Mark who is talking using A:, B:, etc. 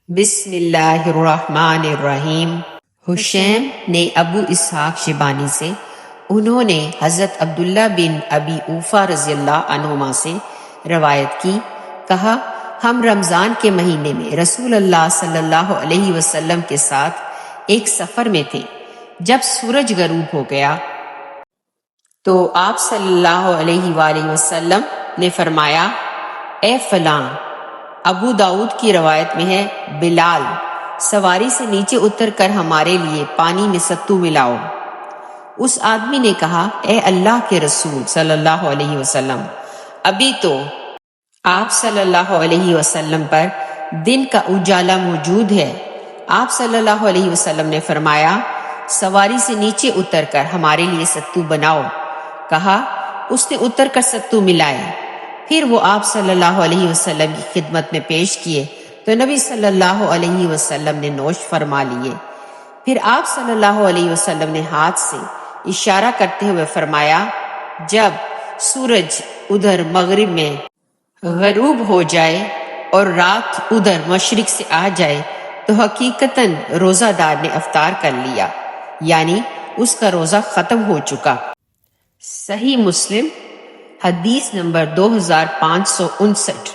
A: بسم اللہ الرحمن الرحیم۔ حشیم نے ابو اسحاق شیبانی سے، انہوں نے حضرت عبداللہ بن ابی اوفا رضی اللہ عنہما سے روایت کی، کہا ہم رمضان کے مہینے میں رسول اللہ صلی اللہ علیہ وسلم کے ساتھ ایک سفر میں تھے۔ جب سورج غروب ہو گیا تو آپ صلی اللہ علیہ وآلہ وسلم نے فرمایا، اے فلاں، ابو داؤد کی روایت میں ہے، بلال، سواری سے نیچے اتر کر ہمارے لیے پانی میں ستو ملاؤ۔ اس آدمی نے کہا، اے اللہ کے رسول صلی اللہ علیہ وسلم، ابھی تو آپ صلی اللہ علیہ وسلم پر دن کا اجالا موجود ہے۔ آپ صلی اللہ علیہ وسلم نے فرمایا، سواری سے نیچے اتر کر ہمارے لیے ستو بناؤ۔ کہا، اس نے اتر کر ستو ملائے، پھر وہ آپ صلی اللہ علیہ وسلم کی خدمت میں پیش کیے تو نبی صلی اللہ علیہ وسلم نے نوش فرما لیے۔ پھر آپ صلی اللہ علیہ وسلم نے ہاتھ سے اشارہ کرتے ہوئے فرمایا، جب سورج ادھر مغرب میں غروب ہو جائے اور رات ادھر مشرق سے آ جائے تو حقیقتاً روزہ دار نے افطار کر لیا، یعنی اس کا روزہ ختم ہو چکا۔ صحیح مسلم، حدیث نمبر 2559۔